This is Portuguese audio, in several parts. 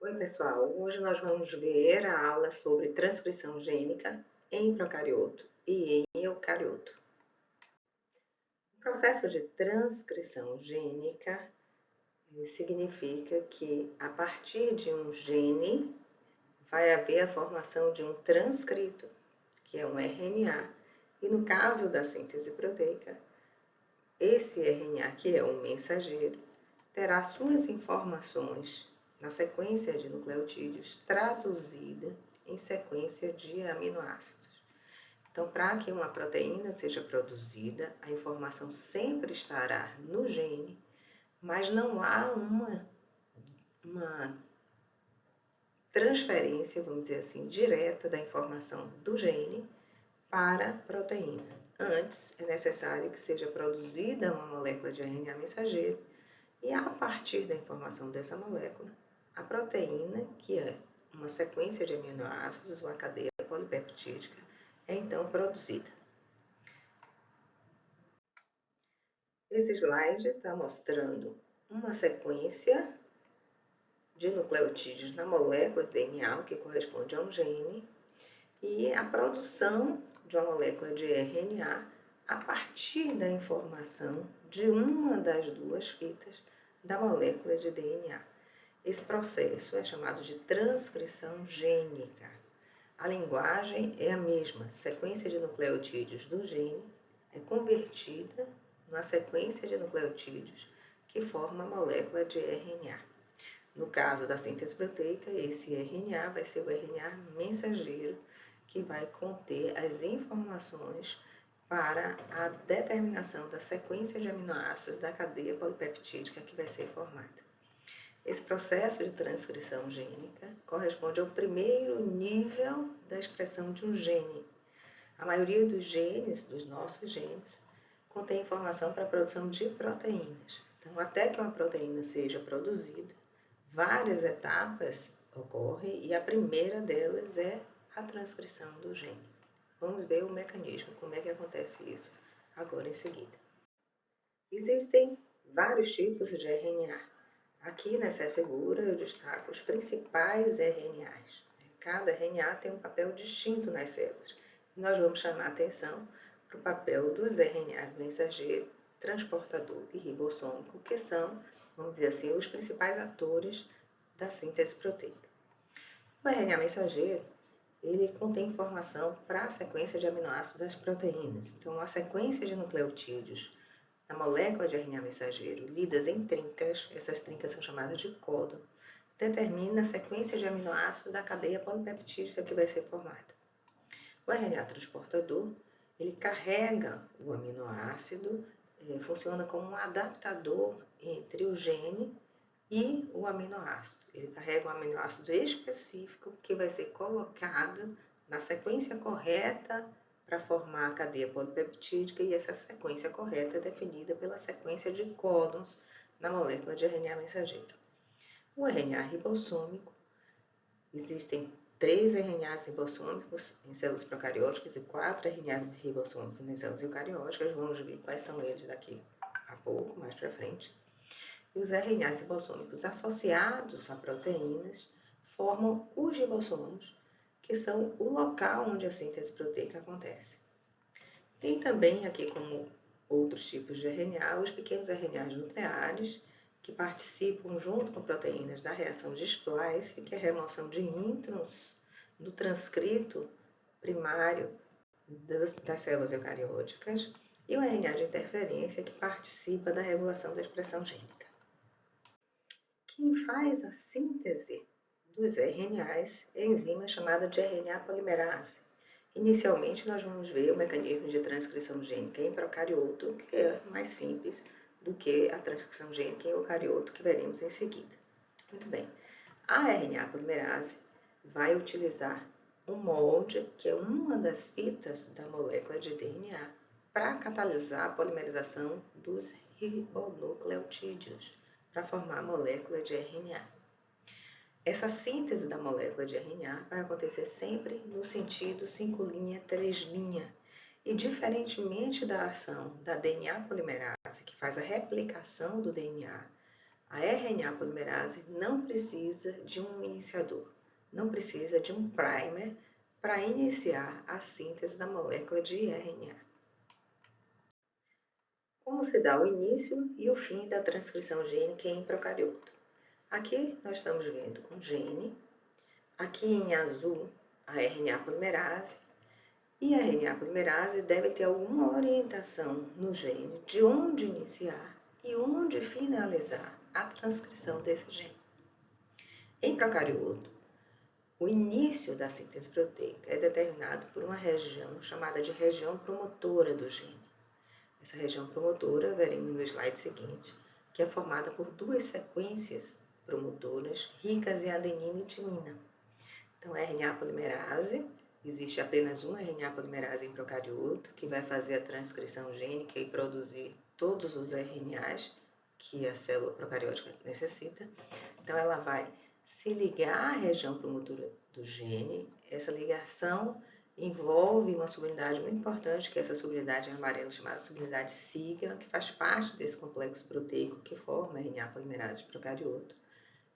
Oi, pessoal. Hoje nós vamos ver a aula sobre transcrição gênica em procarioto e em eucarioto. O processo de transcrição gênica significa que, a partir de um gene, vai haver a formação de um transcrito, que é um RNA, e no caso da síntese proteica, esse RNA, que é um mensageiro, terá suas informações na sequência de nucleotídeos traduzida em sequência de aminoácidos. Então, para que uma proteína seja produzida, a informação sempre estará no gene, mas não há uma transferência, vamos dizer assim, direta da informação do gene para a proteína. Antes, é necessário que seja produzida uma molécula de RNA mensageiro e, a partir da informação dessa molécula, a proteína, que é uma sequência de aminoácidos, uma cadeia polipeptídica, é então produzida. Esse slide está mostrando uma sequência de nucleotídeos na molécula de DNA, que corresponde a um gene, e a produção de uma molécula de RNA a partir da informação de uma das duas fitas da molécula de DNA. Esse processo é chamado de transcrição gênica. A linguagem é a mesma, sequência de nucleotídeos do gene é convertida na sequência de nucleotídeos que forma a molécula de RNA. No caso da síntese proteica, esse RNA vai ser o RNA mensageiro, que vai conter as informações para a determinação da sequência de aminoácidos da cadeia polipeptídica que vai ser formada. Esse processo de transcrição gênica corresponde ao primeiro nível da expressão de um gene. A maioria dos genes, dos nossos genes, contém informação para a produção de proteínas. Então, até que uma proteína seja produzida, várias etapas ocorrem e a primeira delas é a transcrição do gene. Vamos ver o mecanismo, como é que acontece isso agora em seguida. Existem vários tipos de RNA. Aqui nessa figura eu destaco os principais RNAs. Cada RNA tem um papel distinto nas células. Nós vamos chamar a atenção para o papel dos RNAs mensageiro, transportador e ribossômico, que são, vamos dizer assim, os principais atores da síntese proteica. O RNA mensageiro, ele contém informação para a sequência de aminoácidos das proteínas. Então, a sequência de nucleotídeos da molécula de RNA mensageiro, lidas em trincas, essas trincas são chamadas de códon, determina a sequência de aminoácidos da cadeia polipeptídica que vai ser formada. O RNA transportador, ele carrega o aminoácido, funciona como um adaptador entre o gene e o aminoácido. Ele carrega um aminoácido específico que vai ser colocado na sequência correta para formar a cadeia polipeptídica, e essa sequência correta é definida pela sequência de códons na molécula de RNA mensageiro. O RNA ribossômico, existem 3 RNAs ribossômicos em células procarióticas e 4 RNAs ribossômicos em células eucarióticas. Vamos ver quais são eles daqui a pouco, mais para frente. E os RNAs ribossômicos associados a proteínas formam os ribossomos, que são o local onde a síntese proteica acontece. Tem também aqui, como outros tipos de RNA, os pequenos RNAs nucleares, que participam junto com proteínas da reação de splice, que é a remoção de introns do transcrito primário das células eucarióticas, e o RNA de interferência, que participa da regulação da expressão gênica. Quem faz a síntese dos RNAs é a enzima chamada de RNA polimerase. Inicialmente, nós vamos ver o mecanismo de transcrição gênica em procarioto, que é mais simples do que a transcrição gênica em eucarioto, que veremos em seguida. Muito bem. A RNA polimerase vai utilizar um molde, que é uma das fitas da molécula de DNA, para catalisar a polimerização dos ribonucleotídeos, para formar a molécula de RNA. Essa síntese da molécula de RNA vai acontecer sempre no sentido 5' 3', e diferentemente da ação da DNA polimerase, que faz a replicação do DNA, A RNA polimerase não precisa de um iniciador, não precisa de um primer para iniciar a síntese da molécula de RNA. Como se dá o início e o fim da transcrição gênica em procarioto? Aqui nós estamos vendo um gene, aqui em azul a RNA polimerase, e a RNA polimerase deve ter alguma orientação no gene de onde iniciar e onde finalizar a transcrição desse gene. Em procarioto, o início da síntese proteica é determinado por uma região chamada de região promotora do gene. Essa região promotora, veremos no slide seguinte, que é formada por duas sequências promotoras ricas em adenina e timina. Então, a RNA polimerase, existe apenas uma RNA polimerase em procarioto, que vai fazer a transcrição gênica e produzir todos os RNAs que a célula procariótica necessita. Então, ela vai se ligar à região promotora do gene. Essa ligação envolve uma subunidade muito importante, que é essa subunidade em amarelo chamada subunidade sigma, que faz parte desse complexo proteico que forma a RNA polimerase de procarioto.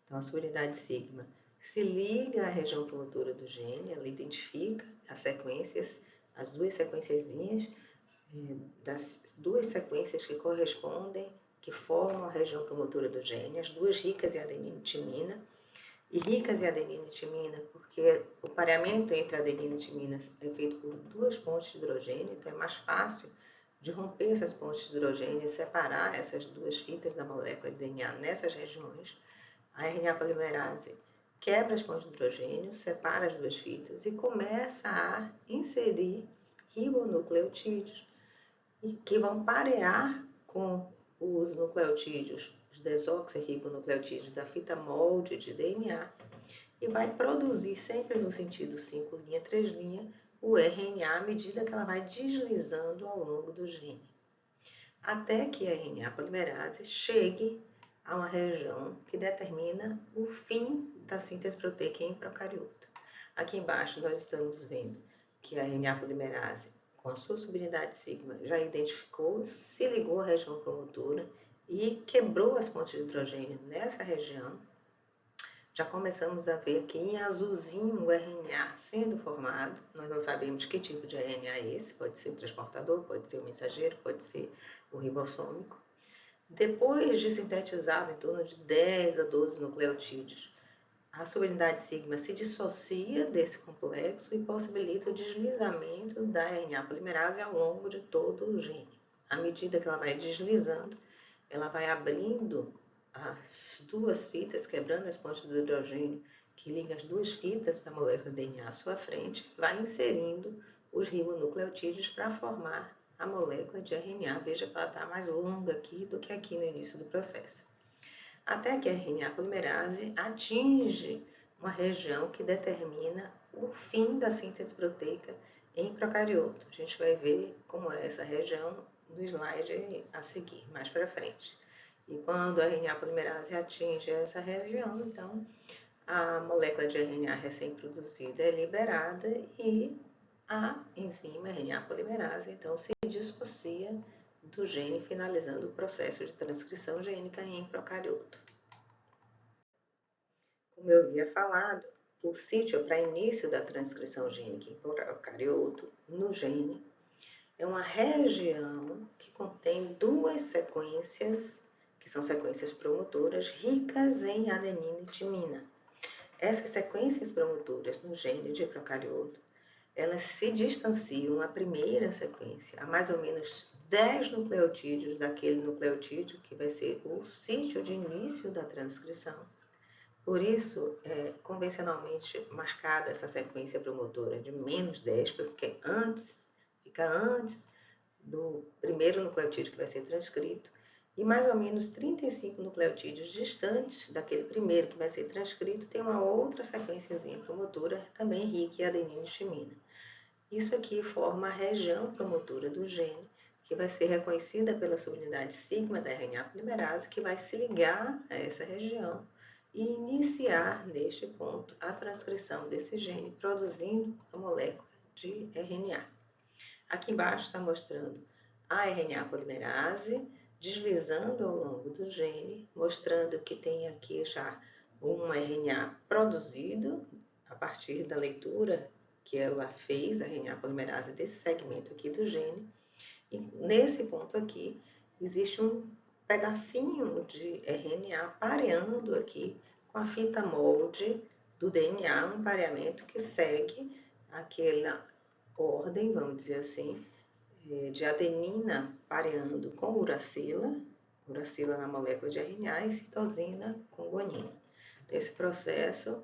Então, a subunidade sigma se liga à região promotora do gene, ela identifica as sequências, as duas sequenciazinhas, das duas sequências que correspondem, que formam a região promotora do gene, as duas ricas em adenina e timina, e ricas em adenina e timina, porque o pareamento entre adenina e timina é feito por duas pontes de hidrogênio, então é mais fácil de romper essas pontes de hidrogênio e separar essas duas fitas da molécula de DNA nessas regiões. A RNA polimerase quebra as pontes de hidrogênio, separa as duas fitas e começa a inserir ribonucleotídeos, que vão parear com os nucleotídeos, os desoxirribonucleotídeos da fita molde de DNA, e vai produzir sempre no sentido 5', 3', o RNA à medida que ela vai deslizando ao longo do gene, até que a RNA polimerase chegue a uma região que determina o fim da síntese proteica em procarioto. Aqui embaixo nós estamos vendo que a RNA polimerase, com a sua subunidade sigma, já identificou, se ligou à região promotora e quebrou as pontes de hidrogênio nessa região. Já começamos a ver que em azulzinho o RNA sendo formado, nós não sabemos que tipo de RNA é esse, pode ser o transportador, pode ser o mensageiro, pode ser o ribossômico. Depois de sintetizado em torno de 10 a 12 nucleotídeos, a subunidade sigma se dissocia desse complexo e possibilita o deslizamento da RNA polimerase ao longo de todo o gene. À medida que ela vai deslizando, ela vai abrindo as duas fitas, quebrando as pontes do hidrogênio que ligam as duas fitas da molécula de DNA à sua frente, vai inserindo os ribonucleotídeos para formar a molécula de RNA. Veja que ela está mais longa aqui do que aqui no início do processo. Até que a RNA polimerase atinge uma região que determina o fim da síntese proteica em procarioto. A gente vai ver como é essa região no slide a seguir, mais para frente. E quando a RNA polimerase atinge essa região, então a molécula de RNA recém-produzida é liberada e a enzima RNA polimerase, então, se dissocia do gene, finalizando o processo de transcrição gênica em procarioto. Como eu havia falado, o sítio para início da transcrição gênica em procarioto, no gene, é uma região que contém duas sequências, que são sequências promotoras ricas em adenina e timina. Essas sequências promotoras no gene de procarioto, elas se distanciam a primeira sequência a mais ou menos 10 nucleotídeos daquele nucleotídeo que vai ser o sítio de início da transcrição. Por isso, é convencionalmente marcada essa sequência promotora de menos 10, porque fica antes do primeiro nucleotídeo que vai ser transcrito, e mais ou menos 35 nucleotídeos distantes daquele primeiro que vai ser transcrito tem uma outra sequenciazinha promotora, também rica em adenina e timina. Isso aqui forma a região promotora do gene, que vai ser reconhecida pela subunidade sigma da RNA polimerase, que vai se ligar a essa região e iniciar, neste ponto, a transcrição desse gene, produzindo a molécula de RNA. Aqui embaixo está mostrando a RNA polimerase deslizando ao longo do gene, mostrando que tem aqui já um RNA produzido a partir da leitura que ela fez, a RNA polimerase desse segmento aqui do gene. E nesse ponto aqui, existe um pedacinho de RNA pareando aqui com a fita molde do DNA, um pareamento que segue aquela ordem, vamos dizer assim, de adenina pareando com uracila, uracila na molécula de RNA e citosina com guanina. Então, esse processo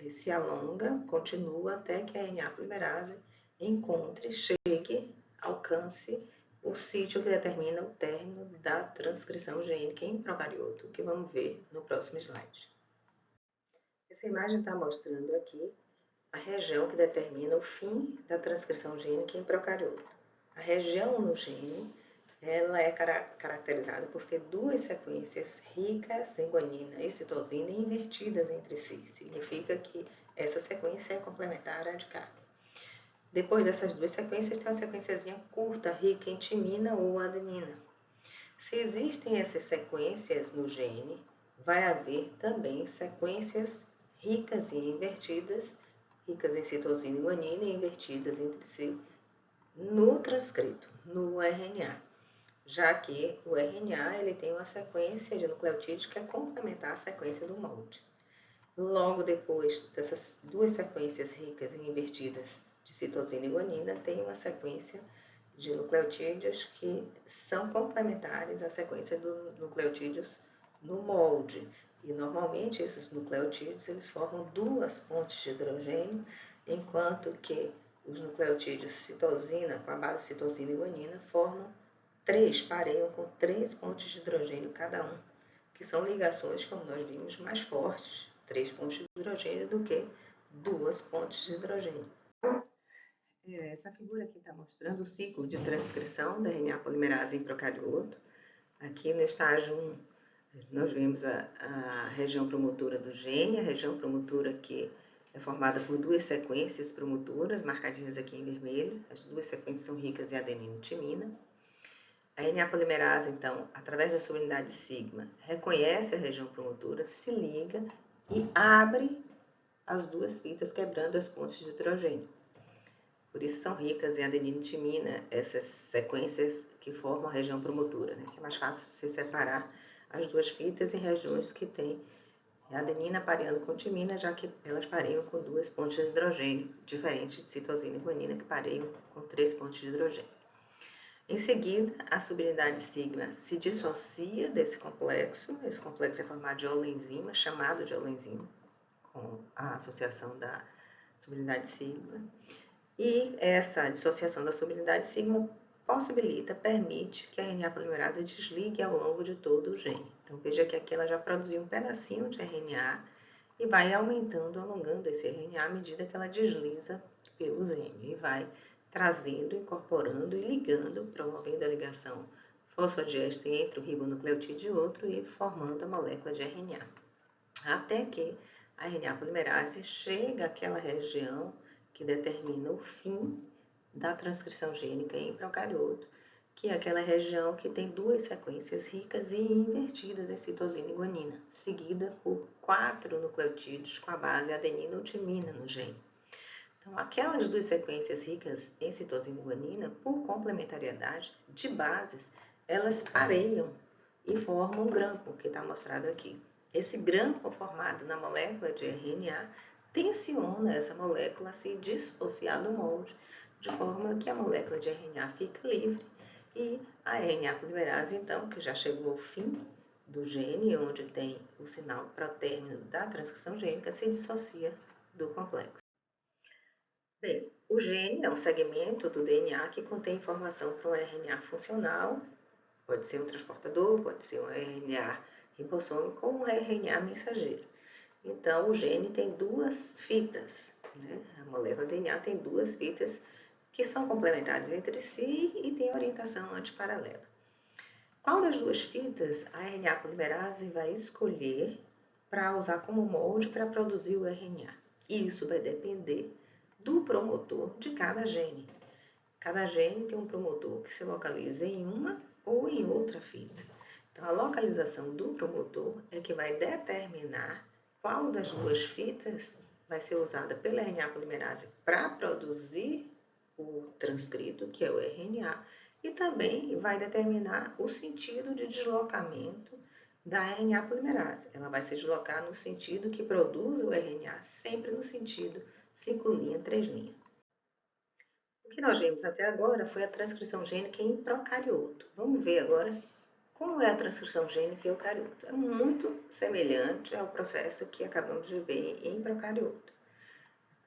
se alonga, continua até que a RNA polimerase encontre, chegue, alcance o sítio que determina o término da transcrição gênica em procarioto, que vamos ver no próximo slide. Essa imagem está mostrando aqui a região que determina o fim da transcrição gênica em procarioto. A região no gene, ela é caracterizada por ter duas sequências ricas em guanina e citosina invertidas entre si. Significa que essa sequência é complementar à de cá. Depois dessas duas sequências, tem uma sequenciazinha curta, rica em timina ou adenina. Se existem essas sequências no gene, vai haver também sequências ricas e invertidas, ricas em citosina e guanina e invertidas entre si, no transcrito, no RNA. Já que o RNA ele tem uma sequência de nucleotídeos que é complementar à sequência do molde. Logo depois dessas duas sequências ricas e invertidas de citosina e guanina, tem uma sequência de nucleotídeos que são complementares à sequência dos nucleotídeos no molde. E normalmente esses nucleotídeos eles formam duas pontes de hidrogênio, enquanto que os nucleotídeos citosina, com a base citosina e guanina, formam pareiam com 3 pontos de hidrogênio cada um, que são ligações, como nós vimos, mais fortes, 3 pontos de hidrogênio, do que 2 pontes de hidrogênio. Essa figura aqui está mostrando o ciclo de transcrição da RNA polimerase em procarioto. Aqui no estágio 1, nós vemos a região promotora do gene, a região promotora que é formada por duas sequências promotoras, marcadinhas aqui em vermelho. As duas sequências são ricas em adenina e timina. A RNA polimerase, então, através da subunidade sigma, reconhece a região promotora, se liga e abre as duas fitas, quebrando as pontes de hidrogênio. Por isso são ricas em adenina e timina, essas sequências que formam a região promotora, né? Que é mais fácil você separar as duas fitas em regiões que têm adenina pareando com timina, já que elas pareiam com 2 pontes de hidrogênio, diferente de citosina e guanina, que pareiam com 3 pontos de hidrogênio. Em seguida, a subunidade sigma se dissocia desse complexo. Esse complexo é formado de holoenzima, chamado de holoenzima, com a associação da subunidade sigma. E essa dissociação da subunidade sigma permite que a RNA polimerase desligue ao longo de todo o gene. Então, veja que aqui ela já produziu um pedacinho de RNA e vai aumentando, alongando esse RNA à medida que ela desliza pelo gene e vai trazendo, incorporando e ligando, promovendo a ligação fosfodiéster entre o ribonucleotídeo e outro e formando a molécula de RNA. Até que a RNA polimerase chega àquela região que determina o fim da transcrição gênica em procarioto, que é aquela região que tem duas sequências ricas e invertidas em citosina e guanina, seguida por 4 nucleotídeos com a base adenina ou timina no gene. Então, aquelas duas sequências ricas em citosina e guanina, por complementariedade de bases, elas pareiam e formam um grampo, que está mostrado aqui. Esse grampo formado na molécula de RNA tensiona essa molécula a se dissociar do molde, de forma que a molécula de RNA fica livre e a RNA polimerase, então, que já chegou ao fim do gene, onde tem o sinal protérmino da transcrição gênica, se dissocia do complexo. Bem, o gene é um segmento do DNA que contém informação para um RNA funcional, pode ser um transportador, pode ser um RNA ribossômico ou um RNA mensageiro. Então, o gene tem duas fitas, né? A molécula DNA tem duas fitas que são complementares entre si e tem orientação antiparalela. Qual das duas fitas a RNA polimerase vai escolher para usar como molde para produzir o RNA? Isso vai depender do promotor de cada gene. Cada gene tem um promotor que se localiza em uma ou em outra fita. Então, a localização do promotor é que vai determinar qual das duas fitas vai ser usada pela RNA polimerase para produzir o transcrito, que é o RNA, e também vai determinar o sentido de deslocamento da RNA polimerase. Ela vai se deslocar no sentido que produz o RNA, sempre no sentido 5' 3'. O que nós vimos até agora foi a transcrição gênica em procarioto. Vamos ver agora como é a transcrição gênica em eucarioto. É muito semelhante ao processo que acabamos de ver em procarioto.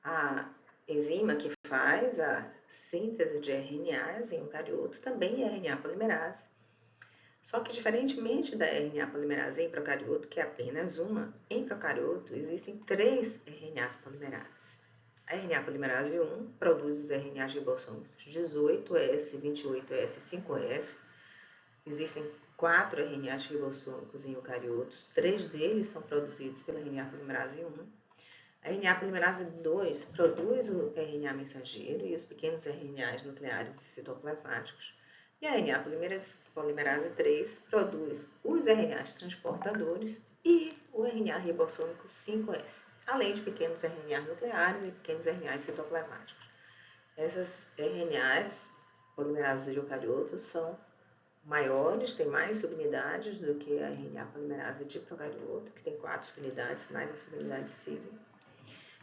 A enzima que faz a síntese de RNAs em eucarioto também é RNA polimerase. Só que, diferentemente da RNA polimerase em procarioto, que é apenas uma, em procarioto existem 3 RNAs polimerases. A RNA polimerase 1 produz os RNAs ribossômicos 18S, 28S e 5S. Existem 4 RNAs ribossômicos em eucariotos, 3 deles são produzidos pela RNA polimerase 1. A RNA polimerase 2 produz o RNA mensageiro e os pequenos RNAs nucleares e citoplasmáticos. E a RNA polimerase 3 produz os RNAs transportadores e o RNA ribossômico 5S, além de pequenos RNAs nucleares e pequenos RNAs citoplasmáticos. Essas RNAs polimerases de eucariotos são maiores, têm mais subunidades do que a RNA polimerase de procarioto, que tem 4 subunidades, mais a subunidade cíclica.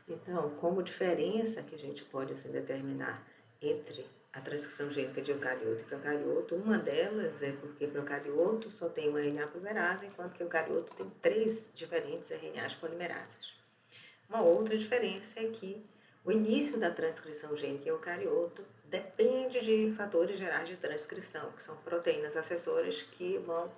Então, como diferença que a gente pode determinar entre a transcrição gênica de eucarioto e procarioto, uma delas é porque procarioto só tem uma RNA polimerase, enquanto que eucarioto tem 3 diferentes RNAs polimerases. Uma outra diferença é que o início da transcrição gênica em eucarioto depende de fatores gerais de transcrição, que são proteínas acessoras que vão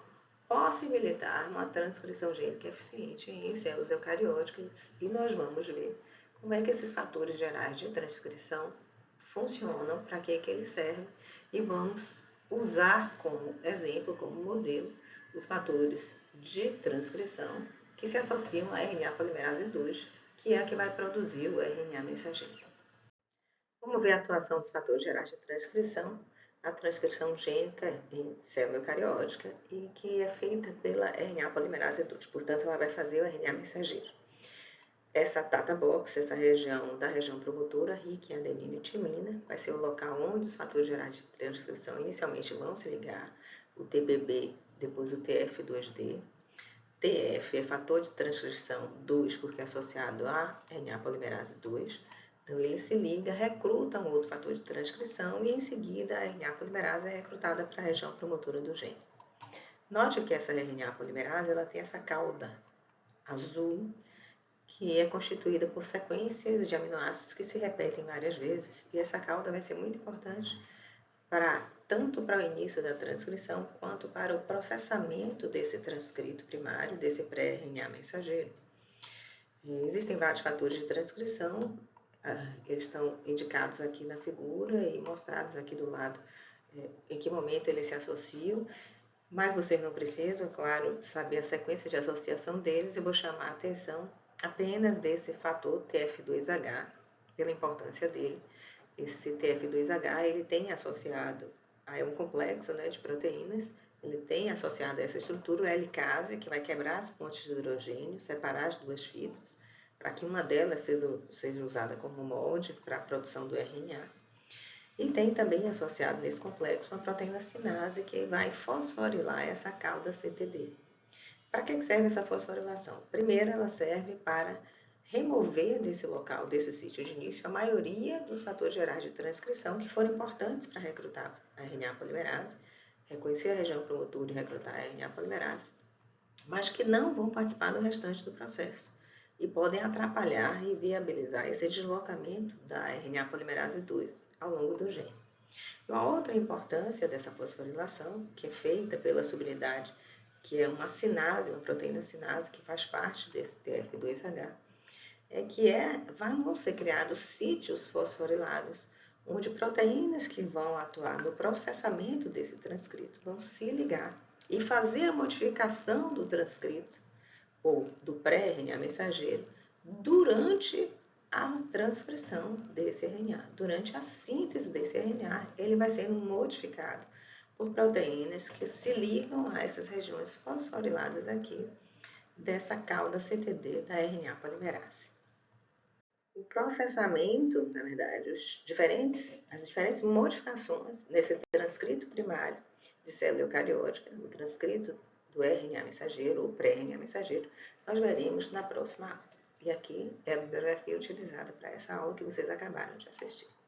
possibilitar uma transcrição gênica eficiente em células eucarióticas, e nós vamos ver como é que esses fatores gerais de transcrição funcionam, para que eles servem, e vamos usar como exemplo, como modelo, os fatores de transcrição que se associam à RNA polimerase 2, que é a que vai produzir o RNA mensageiro. Vamos ver a atuação dos fatores gerais de transcrição, a transcrição gênica em célula eucariótica, e que é feita pela RNA polimerase 2, portanto ela vai fazer o RNA mensageiro. Essa data box, essa região da região promotora, rica em adenina e timina, vai ser o local onde os fatores gerais de transcrição inicialmente vão se ligar, o TBB, depois o TF2D. TF é fator de transcrição 2, porque é associado à RNA polimerase 2. Então, ele se liga, recruta um outro fator de transcrição e, em seguida, a RNA polimerase é recrutada para a região promotora do gene. Note que essa RNA polimerase ela tem essa cauda azul, que é constituída por sequências de aminoácidos que se repetem várias vezes. E essa cauda vai ser muito importante tanto para o início da transcrição, quanto para o processamento desse transcrito primário, desse pré-RNA mensageiro. Existem vários fatores de transcrição, eles estão indicados aqui na figura e mostrados aqui do lado em que momento eles se associam, mas vocês não precisam, claro, saber a sequência de associação deles. Eu vou chamar a atenção apenas desse fator TF2H, pela importância dele. Esse TF2H, ele tem associado a um complexo de proteínas, ele tem associado a essa estrutura o L-case, que vai quebrar as pontes de hidrogênio, separar as duas fitas, para que uma delas seja usada como molde para a produção do RNA. E tem também associado nesse complexo uma proteína sinase, que vai fosforilar essa cauda CTD. Para que serve essa fosforilação? Primeiro, ela serve para remover desse local, desse sítio de início, a maioria dos fatores gerais de transcrição que foram importantes para recrutar a RNA polimerase, reconhecer a região promotora e recrutar a RNA polimerase, mas que não vão participar do restante do processo e podem atrapalhar e viabilizar esse deslocamento da RNA polimerase 2 ao longo do gene. Uma outra importância dessa fosforilação, que é feita pela subunidade, que é uma sinase, uma proteína sinase que faz parte desse TF2H, é que vão ser criados sítios fosforilados, onde proteínas que vão atuar no processamento desse transcrito vão se ligar e fazer a modificação do transcrito ou do pré-RNA mensageiro durante a transcrição desse RNA. Durante a síntese desse RNA, ele vai sendo modificado por proteínas que se ligam a essas regiões fosforiladas aqui dessa cauda CTD da RNA polimerase. O processamento, na verdade, as diferentes modificações nesse transcrito primário de célula eucariótica, o transcrito do RNA mensageiro ou pré-RNA mensageiro, nós veremos na próxima aula. E aqui é a bibliografia utilizada para essa aula que vocês acabaram de assistir.